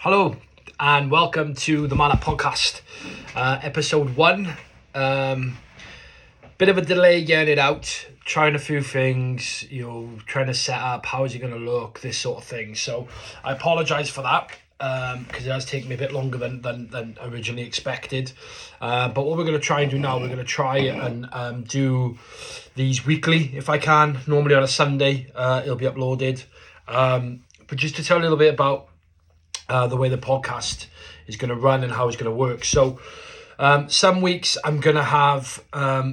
Hello and welcome to the Man Up Podcast, episode 1. Bit of a delay getting it out, trying a few things, trying to set up how is it going to look, this sort of thing. So I apologise for that because it has taken me a bit longer than originally expected. But what we're going to try and do now, we're going to try and do these weekly if I can. Normally on a Sunday, it'll be uploaded. But just to tell a little bit about the way the podcast is going to run and how it's going to work. So some weeks I'm going to have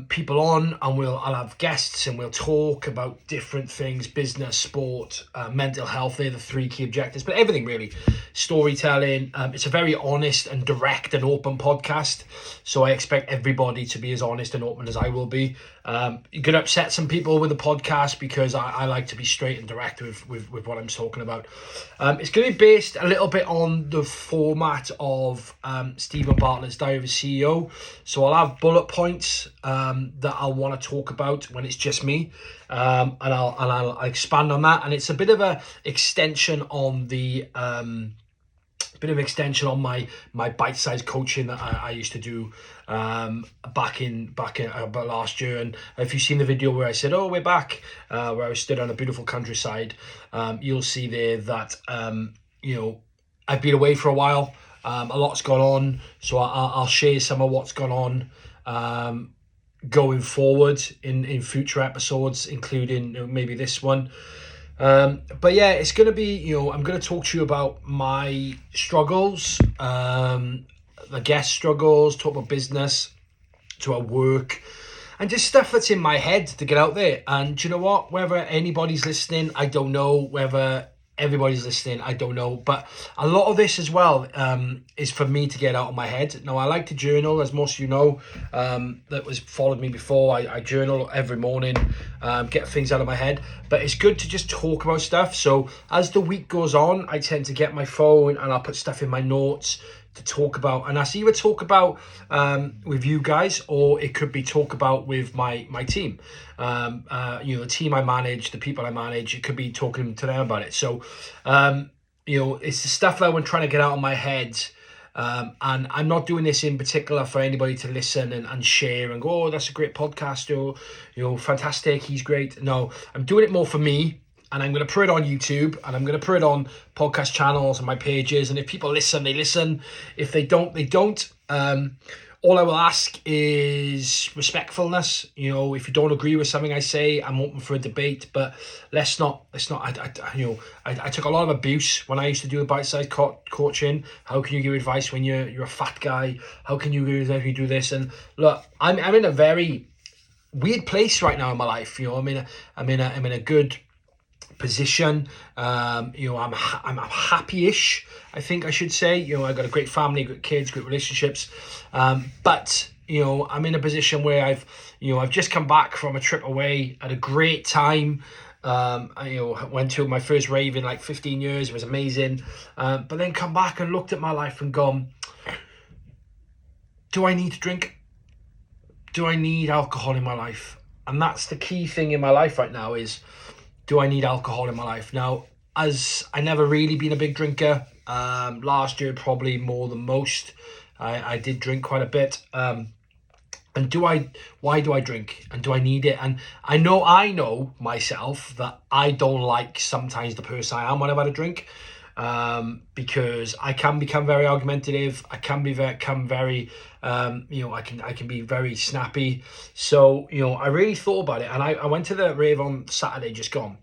people on and I'll have guests and we'll talk about different things: business, sport, mental health. They're the 3 key objectives, but everything really. Storytelling. It's a very honest and direct and open podcast. So I expect everybody to be as honest and open as I will be. You're going to upset some people with the podcast because I like to be straight and direct with what I'm talking about. It's going to be based a little bit on the format of Stephen Bartlett's Diary of a CEO. So I'll have bullet points that I'll want to talk about when it's just me, and I'll expand on that. And it's a bit of a extension on the my bite-sized coaching that I used to do back in about last year. And if you've seen the video where I said, "Oh, we're back," where I was stood on a beautiful countryside, you'll see there that I've been away for a while. A lot's gone on, so I'll share some of what's gone on going forward in future episodes, including maybe this one. But yeah, it's going to be, I'm going to talk to you about my struggles, the guest struggles, talk about business, talk about work, and just stuff that's in my head to get out there. And do you know what? Whether anybody's listening, I don't know. Whether everybody's listening, I don't know. But a lot of this as well is for me to get out of my head. Now, I like to journal, as most of you know, that was followed me before. I journal every morning, get things out of my head. But it's good to just talk about stuff. So as the week goes on, I tend to get my phone and I'll put stuff in my notes to talk about. And I either talk about with you guys, or it could be talk about with my team. The team I manage, the people I manage, it could be talking to them about it. So, it's the stuff that I'm trying to get out of my head. And I'm not doing this in particular for anybody to listen and share and go, "Oh, that's a great podcast," or fantastic, he's great. No, I'm doing it more for me. And I'm going to put it on YouTube, and I'm going to put it on podcast channels and my pages. And if people listen, they listen. If they don't, they don't. All I will ask is respectfulness. If you don't agree with something I say, I'm open for a debate. But let's not. I took a lot of abuse when I used to do the bite-sized coaching. How can you give advice when you're a fat guy? How can you give advice if you do this? And look, I'm in a very weird place right now in my life. I'm in a good position. I'm happy-ish, I think I should say. I've got a great family, great kids, great relationships, but I'm in a position where I've just come back from a trip away, had a great time. I went to my first rave in like 15 years. It was amazing, but then come back and looked at my life and gone, do I need to drink? Do I need alcohol in my life? And that's the key thing in my life right now is, do I need alcohol in my life? Now, as I never really been a big drinker, last year probably more than most, I did drink quite a bit. And why do I drink? And do I need it? And I know myself that I don't like sometimes the person I am when I've had a drink, because I can become very argumentative. I can become very, I can be very snappy. So, I really thought about it, and I went to the rave on Saturday, just gone.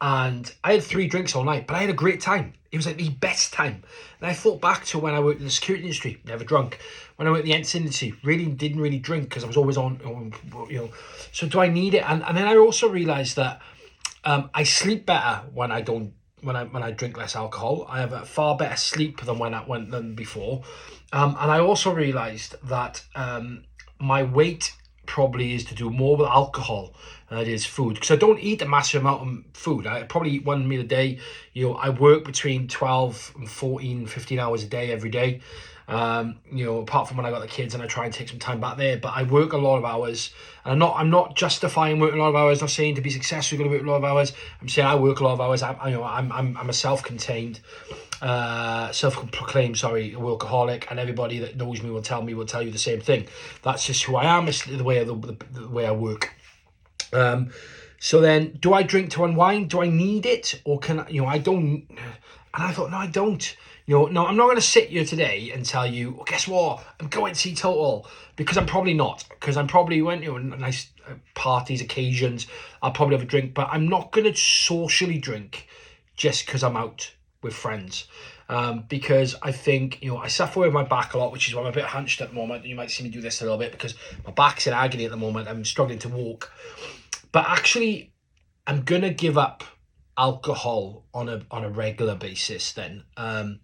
And I had 3 drinks all night, but I had a great time. It was like the best time. And I thought back to when I worked in the security industry, never drunk. When I worked in the entertainment industry, didn't really drink because I was always on. So do I need it? And then I also realised that I sleep better when I don't. When I drink less alcohol, I have a far better sleep than before, and I also realised that my weight probably is to do more with alcohol than it is food, because I don't eat a massive amount of food. I probably eat 1 meal a day. I work between 12 and 14, 15 hours a day every day. Apart from when I got the kids and I try and take some time back there, but I work a lot of hours, and I'm not justifying working a lot of hours. Not saying to be successful you've got to work a lot of hours. I'm saying I work a lot of hours. I'm a self-contained, self-proclaimed, workaholic, and everybody that knows me will tell you the same thing. That's just who I am. It's the way the way I work. So then, do I drink to unwind? Do I need it, or can I? I don't. And I thought, no, I don't. No, I'm not going to sit here today and tell you, well, guess what? I'm going teetotal, because I'm probably not. Because I'm probably went nice parties, occasions. I'll probably have a drink, but I'm not going to socially drink just because I'm out with friends. Because I think, I suffer with my back a lot, which is why I'm a bit hunched at the moment. You might see me do this a little bit because my back's in agony at the moment. I'm struggling to walk. But actually, I'm going to give up alcohol on a regular basis then. And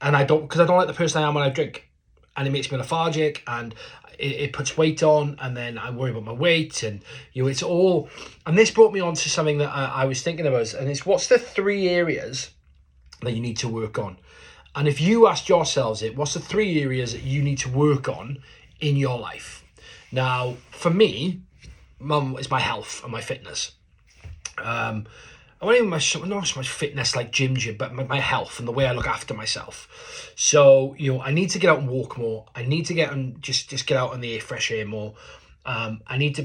I don't like the person I am when I drink. And it makes me lethargic, and it puts weight on, and then I worry about my weight, and it's all. And this brought me on to something that I was thinking about, and it's, what's the 3 areas that you need to work on? And if you asked yourselves what's the 3 areas that you need to work on in your life? Now, for me, it's my health and my fitness. I don't even not so much fitness like gym, but my health and the way I look after myself. So, I need to get out and walk more. I need to get and just get out in the fresh air more. I need to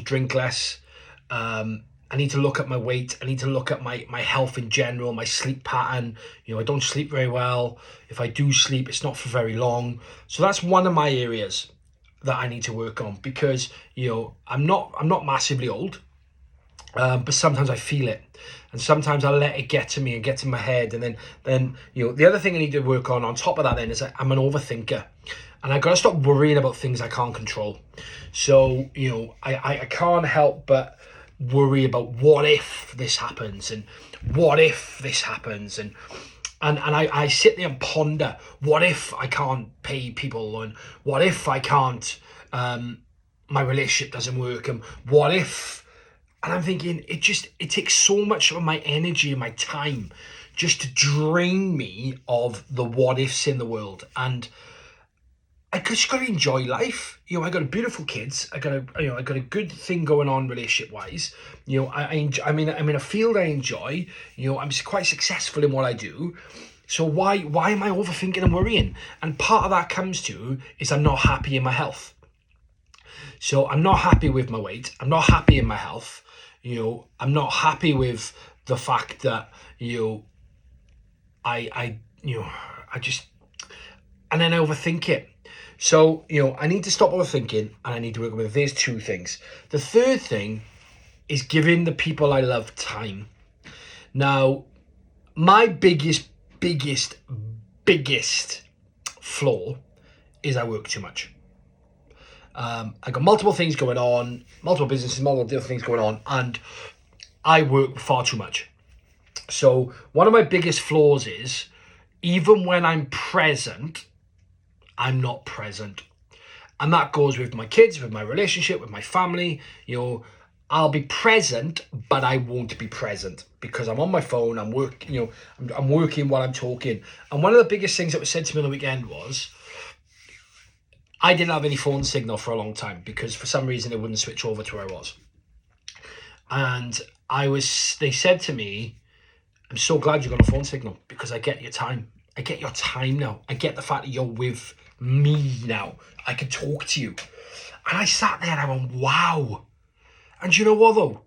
drink less. I need to look at my weight. I need to look at my health in general, my sleep pattern. I don't sleep very well. If I do sleep, it's not for very long. So that's one of my areas that I need to work on, because, I'm not massively old. But sometimes I feel it, and sometimes I let it get to me and get to my head, and then the other thing I need to work on top of that then is I'm an overthinker, and I got to stop worrying about things I can't control. So I can't help but worry about what if this happens, and what if this happens, and I sit there and ponder, what if I can't pay people, and what if I can't, my relationship doesn't work, and what if. And I'm thinking, it takes so much of my energy and my time just to drain me of the what ifs in the world. And I just got to enjoy life. I got beautiful kids. I got a good thing going on relationship wise. I'm in a field I enjoy. I'm quite successful in what I do. So why am I overthinking and worrying? And part of that comes to is I'm not happy in my health. So I'm not happy with my weight. I'm not happy in my health. I'm not happy with the fact that, I just, and then I overthink it. So, I need to stop overthinking, and I need to work with, there's 2 things. The third thing is giving the people I love time. Now, my biggest flaw is I work too much. I got multiple things going on, multiple businesses, multiple different things going on, and I work far too much. So one of my biggest flaws is, even when I'm present, I'm not present. And that goes with my kids, with my relationship, with my family. I'll be present, but I won't be present because I'm on my phone, I'm working, I'm working while I'm talking. And one of the biggest things that was said to me on the weekend was, I didn't have any phone signal for a long time because for some reason it wouldn't switch over to where I was. And they said to me, I'm so glad you got a phone signal because I get your time. I get your time now. I get the fact that you're with me now. I can talk to you. And I sat there and I went, wow. And you know what though?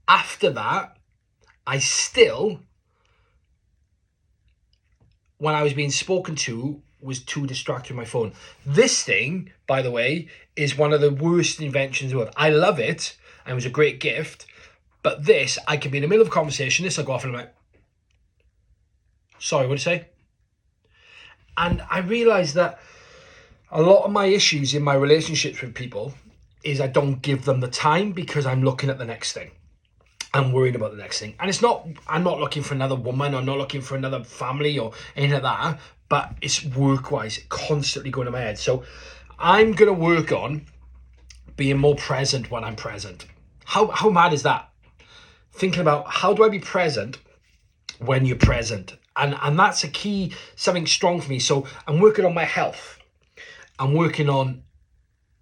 After that, when I was being spoken to, was too distracted with my phone. This thing, by the way, is one of the worst inventions in the world. I love it, and it was a great gift, but this, I could be in the middle of a conversation, this will go off and I'm like, sorry, what did you say? And I realised that a lot of my issues in my relationships with people is I don't give them the time because I'm looking at the next thing. I'm worrying about the next thing. And I'm not looking for another woman, I'm not looking for another family or anything like that, but it's work-wise, constantly going in my head. So I'm going to work on being more present when I'm present. How mad is that? Thinking about how do I be present when you're present? And that's a key, something strong for me. So I'm working on my health. I'm working on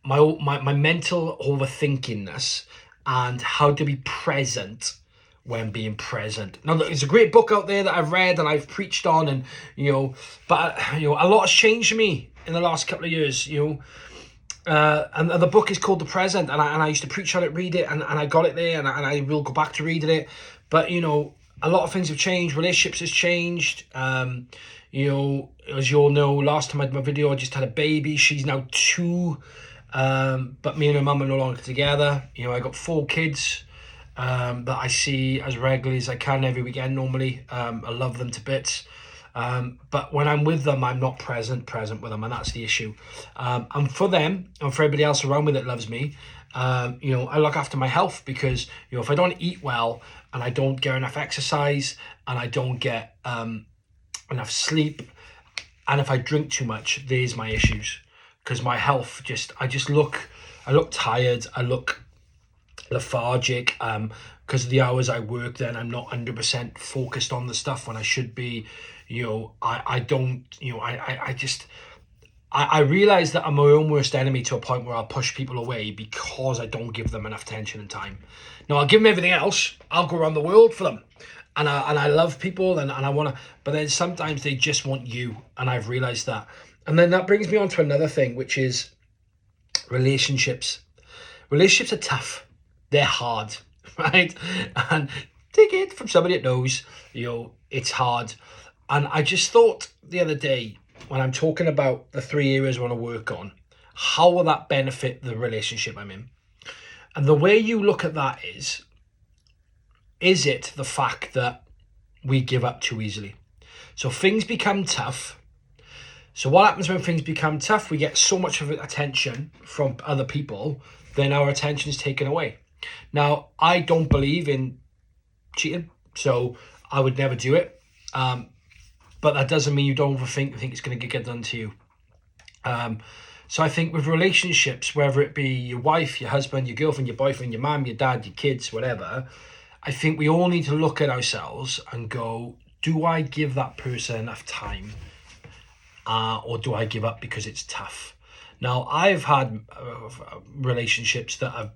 my mental overthinkingness and how to be present when being present. Now, there's a great book out there that I've read and I've preached on, and but a lot has changed me in the last couple of years. And the book is called The Present, and I used to preach on it, read it, and I got it there, and I will go back to reading it. But a lot of things have changed. Relationships has changed. As you all know, last time I did my video, I just had a baby. She's now 2, but me and her mum are no longer together. I got 4 kids that I see as regularly as I can every weekend normally. I love them to bits. But when I'm with them, I'm not present with them, and that's the issue. And for them, and for everybody else around me that loves me, I look after my health, because if I don't eat well, and I don't get enough exercise, and I don't get enough sleep, and if I drink too much, there's my issues. Because my health I look tired, I look lethargic, because of the hours I work. Then I'm not 100% focused on the stuff when I should be. I realize that I'm my own worst enemy, to a point where I'll push people away because I don't give them enough attention and time. Now, I'll give them everything else. I'll go around the world for them. And I love people, and I want to, but then sometimes they just want you. And I've realized that. And then that brings me on to another thing, which is relationships. Relationships are tough. They're hard, right? And take it from somebody that knows, it's hard. And I just thought the other day, when I'm talking about the 3 areas I want to work on, how will that benefit the relationship I'm in? And the way you look at that is it the fact that we give up too easily? So things become tough. So what happens when things become tough? We get so much of attention from other people, then our attention is taken away. Now, I don't believe in cheating, so I would never do it. But that doesn't mean you don't think it's going to get done to you. So I think with relationships, whether it be your wife, your husband, your girlfriend, your boyfriend, your mum, your dad, your kids, whatever, I think we all need to look at ourselves and go, do I give that person enough time? Or do I give up because it's tough? Now, I've had relationships that have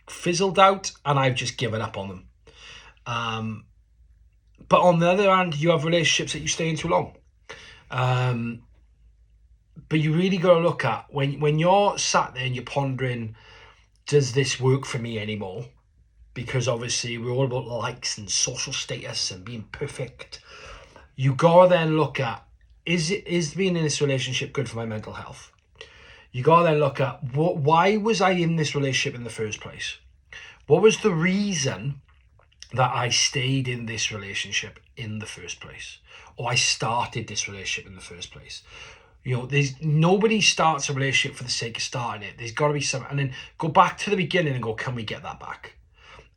fizzled out, and I've just given up on them. But on the other hand, you have relationships that you stay in too long. But you really got to look at, when you're sat there and you're pondering, does this work for me anymore? Because obviously we're all about likes and social status and being perfect. You got to then look at, is being in this relationship good for my mental health? You got to then look at, why was I in this relationship in the first place? What was the reason that I stayed in this relationship in the first place? Or I started this relationship in the first place? There's nobody starts a relationship for the sake of starting it. There's got to be some, and then go back to the beginning and go, can we get that back?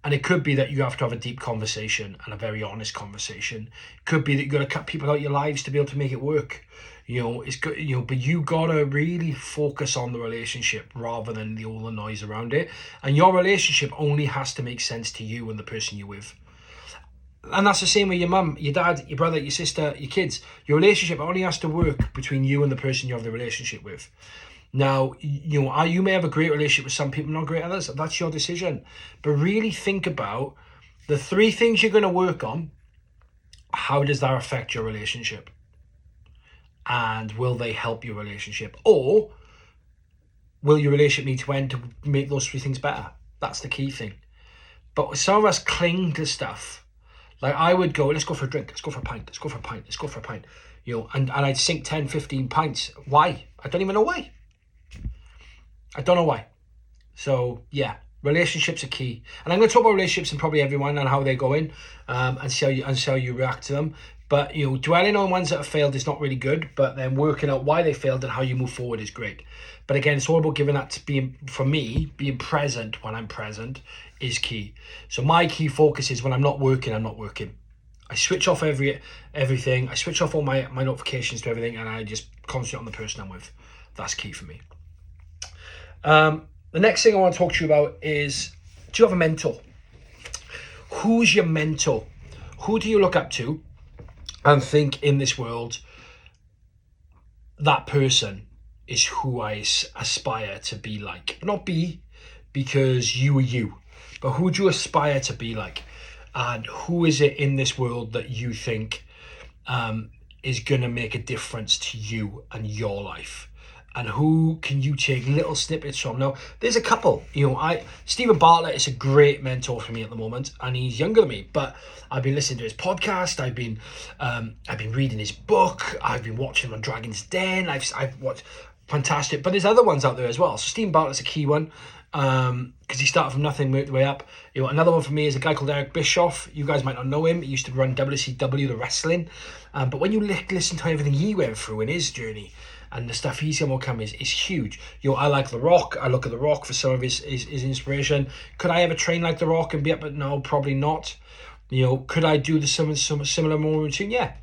And it could be that you have to have a deep conversation and a very honest conversation. It could be that you got to cut people out of your lives to be able to make it work. It's good, but you got to really focus on the relationship rather than all the noise around it. And your relationship only has to make sense to you and the person you're with. And that's the same with your mum, your dad, your brother, your sister, your kids. Your relationship only has to work between you and the person you have the relationship with. Now, you may have a great relationship with some people, not great others. That's your decision. But really think about the 3 things you're going to work on. How does that affect your relationship? And will they help your relationship? Or will your relationship need to end to make those 3 things better? That's the key thing. But some of us cling to stuff. Like I would go, let's go for a drink, let's go for a pint, let's go for a pint, let's go for a pint. And I'd sink 10, 15 pints. Why? I don't even know why. I don't know why. So yeah, relationships are key. And I'm going to talk about relationships and probably everyone and how they're going, and see how you react to them. But dwelling on ones that have failed is not really good, but then working out why they failed and how you move forward is great. But again, it's all about giving that to being present when I'm present is key. So my key focus is when I'm not working, I'm not working. I switch off everything. I switch off all my notifications to everything, and I just concentrate on the person I'm with. That's key for me. The next thing I want to talk to you about is, do you have a mentor? Who's your mentor? Who do you look up to and think in this world, that person is who I aspire to be like? Not be, because you are you, but who do you aspire to be like? and who is it in this world that you think is going to make a difference to you and your life? And who can you take little snippets from? Now, there's a couple. Stephen Bartlett is a great mentor for me at the moment, and he's younger than me. But I've been listening to his podcast. I've been reading his book. I've been watching him on Dragon's Den. I've watched fantastic. But there's other ones out there as well. So Stephen Bartlett's a key one, because he started from nothing, worked the way up. Another one for me is a guy called Eric Bischoff. You guys might not know him. He used to run WCW, the wrestling. But when you listen to everything he went through in his journey, and the stuff he's going to come is huge. I like The Rock. I look at The Rock for some of his inspiration. Could I ever train like The Rock and be up? But no, probably not. Could I do some similar morning routine? Yeah.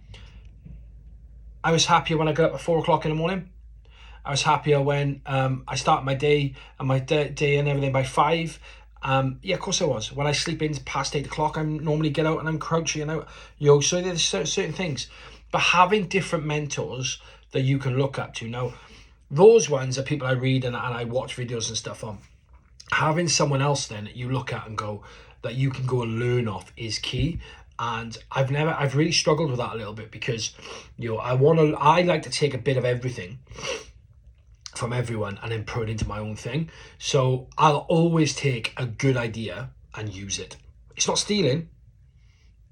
I was happier when I got up at 4 o'clock in the morning. I was happier when I start my day and my day and everything by 5. Yeah, of course I was. When I sleep in past 8 o'clock, I normally get out and I'm crouching out. So there's certain things. But having different mentors that you can look up to. Now, those ones are people I read and I watch videos and stuff on. Having someone else then that you look at and go, that you can go and learn off is key. And I've really struggled with that a little bit, because I like to take a bit of everything from everyone and then put it into my own thing. So I'll always take a good idea and use it. It's not stealing,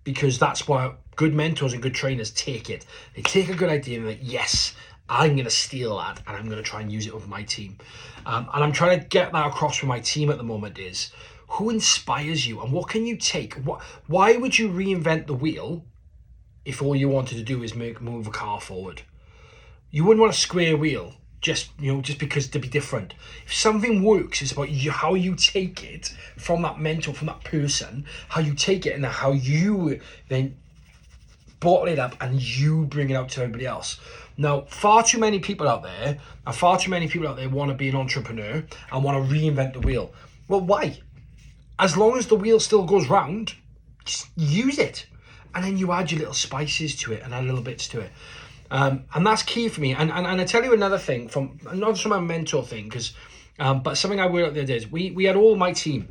because that's why good mentors and good trainers take it. They take a good idea and they're like, yes, I'm going to steal that and I'm going to try and use it with my team. And I'm trying to get that across with my team at the moment is, who inspires you and what can you take? Why would you reinvent the wheel if all you wanted to do is move a car forward? You wouldn't want a square wheel just because to be different. If something works, it's about how you take it from that mentor, from that person, how you take it and how you then bottle it up and you bring it out to everybody else. Now, far too many people out there want to be an entrepreneur and want to reinvent the wheel. Well, why? As long as the wheel still goes round, just use it. And then you add your little spices to it and add little bits to it. And that's key for me. And I tell you another thing, not from a mentor thing, but something I worked out the other day is we had all my team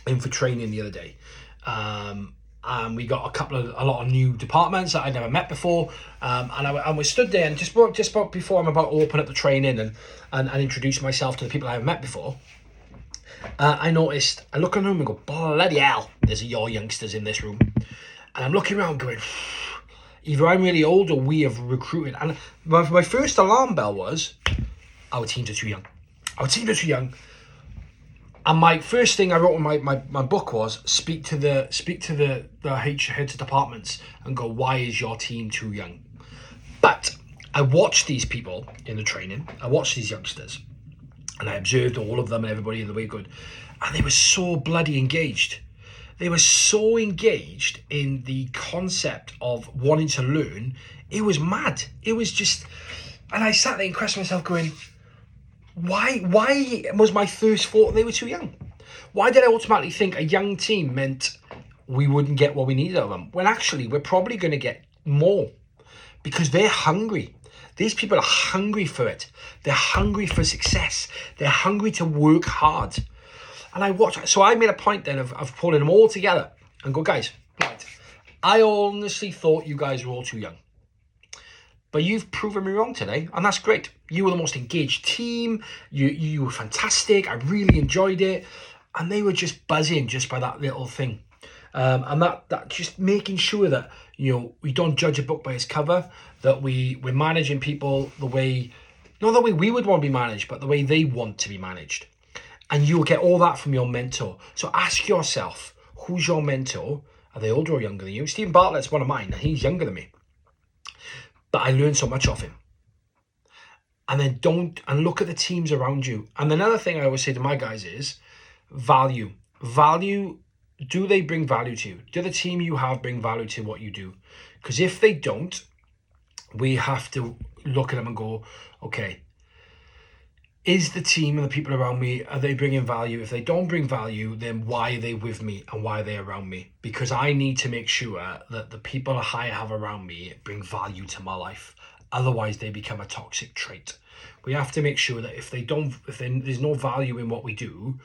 in for training the other day. And we got a lot of new departments that I'd never met before. And we stood there and just about before I'm about to open up the training and introduce myself to the people I haven't met before. I noticed, I look at them and go, bloody hell, there's your youngsters in this room. And I'm looking around going, either I'm really old or we have recruited. And my first alarm bell was, our teams are too young. Our teams are too young. And my first thing I wrote in my book was, speak to the heads of departments and go, why is your team too young? But I watched these people in the training. I watched these youngsters. And I observed all of them and everybody in the way good. And they were so bloody engaged. They were so engaged in the concept of wanting to learn. It was mad. It was just... And I sat there and questioned myself going, why was my first thought they were too young? Why did I automatically think a young team meant we wouldn't get what we needed out of them? When actually, we're probably going to get more. Because they're hungry. These people are hungry for it. They're hungry for success. They're hungry to work hard. And I made a point then of pulling them all together and go, guys, right, I honestly thought you guys were all too young. But you've proven me wrong today, and that's great. You were the most engaged team. You were fantastic. I really enjoyed it. And they were just buzzing just by that little thing. And that just making sure that, we don't judge a book by its cover, that we're managing people not the way we would want to be managed, but the way they want to be managed. And you'll get all that from your mentor. So ask yourself, who's your mentor? Are they older or younger than you? Stephen Bartlett's one of mine, and he's younger than me. But I learned so much off him. And then look at the teams around you. And another thing I always say to my guys is value. Value, do they bring value to you? Do the team you have bring value to what you do? Because if they don't, we have to look at them and go, okay, is the team and the people around me, are they bringing value? If they don't bring value, then why are they with me and why are they around me? Because I need to make sure that the people I have around me bring value to my life. Otherwise, they become a toxic trait. We have to make sure that if there's no value in what we do,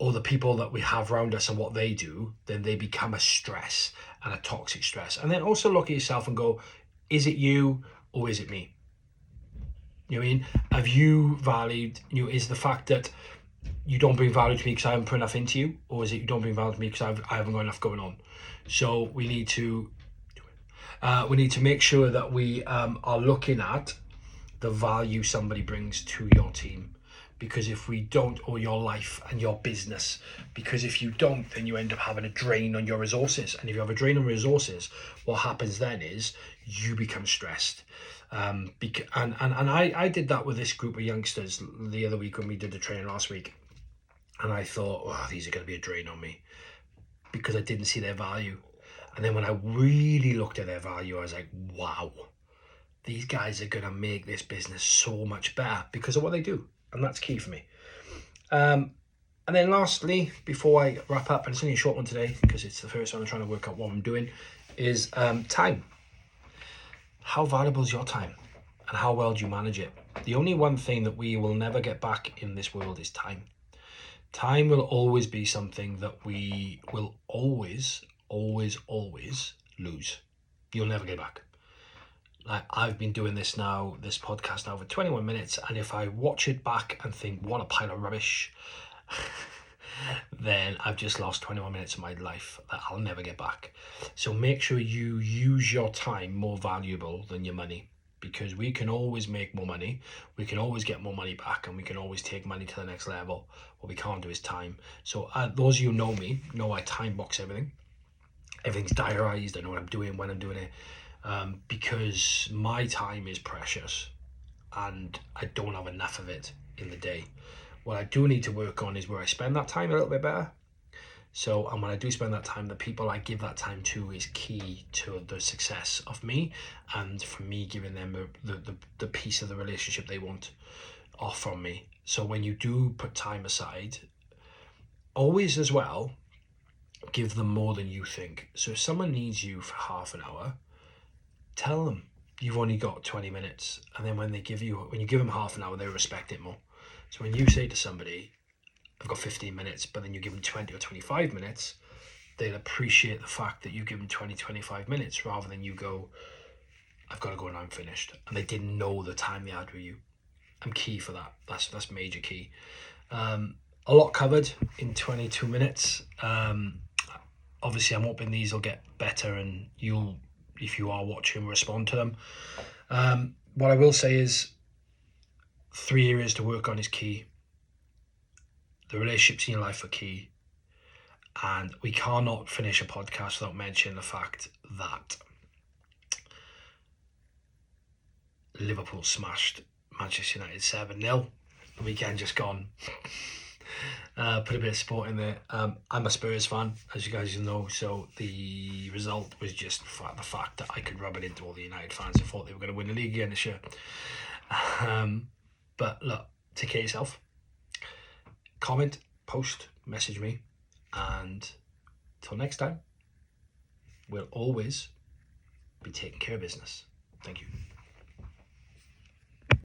or the people that we have around us and what they do, then they become a stress and a toxic stress. And then also look at yourself and go, is it you or is it me? You know what I mean? Have you valued, is the fact that you don't bring value to me because I haven't put enough into you, or is it you don't bring value to me because I haven't got enough going on? So we need to make sure that we are looking at the value somebody brings to your team. Because if we don't, or your life and your business, because if you don't, then you end up having a drain on your resources. And if you have a drain on resources, what happens then is you become stressed. And I did that with this group of youngsters the other week when we did the training last week. And I thought, oh, these are going to be a drain on me, because I didn't see their value. And then when I really looked at their value, I was like, wow, these guys are going to make this business so much better because of what they do. And that's key for me. And then lastly, before I wrap up, and it's only a short one today because it's the first one I'm trying to work out what I'm doing, is time. How valuable is your time? And how well do you manage it? The only one thing that we will never get back in this world is time. Time will always be something that we will always lose. You'll never get back. Like, I've been doing this podcast now for 21 minutes, and if I watch it back and think, what a pile of rubbish, then I've just lost 21 minutes of my life that I'll never get back. So make sure you use your time more valuable than your money, because we can always make more money, we can always get more money back, and we can always take money to the next level. What we can't do is time. So those of you who know me know I time box everything. Everything's diarized. I know what I'm doing, when I'm doing it. Because my time is precious and I don't have enough of it in the day. What I do need to work on is where I spend that time a little bit better. So, and when I do spend that time, the people I give that time to is key to the success of me, and for me giving them the piece of the relationship they want off from me. So when you do put time aside, always as well, give them more than you think. So if someone needs you for half an hour, tell them you've only got 20 minutes, and then when you give them half an hour, they respect it more. So when you say to somebody, I've got 15 minutes, but then you give them 20 or 25 minutes, they'll appreciate the fact that you give them 20, 25 minutes rather than you go, I've got to go and I'm finished. And they didn't know the time they had with you. I'm key for that. That's major key. A lot covered in 22 minutes. Obviously, I'm hoping these will get better, and you'll, if you are watching, respond to them. What I will say is 3 areas to work on is key. The relationships in your life are key. And we cannot finish a podcast without mentioning the fact that Liverpool smashed Manchester United 7-0. The weekend just gone. Put a bit of sport in there. I'm a Spurs fan, as you guys know, so the result was just the fact that I could rub it into all the United fans who thought they were going to win the league again this year. But look, take care of yourself. Comment, post, message me, and till next time, we'll always be taking care of business. Thank you.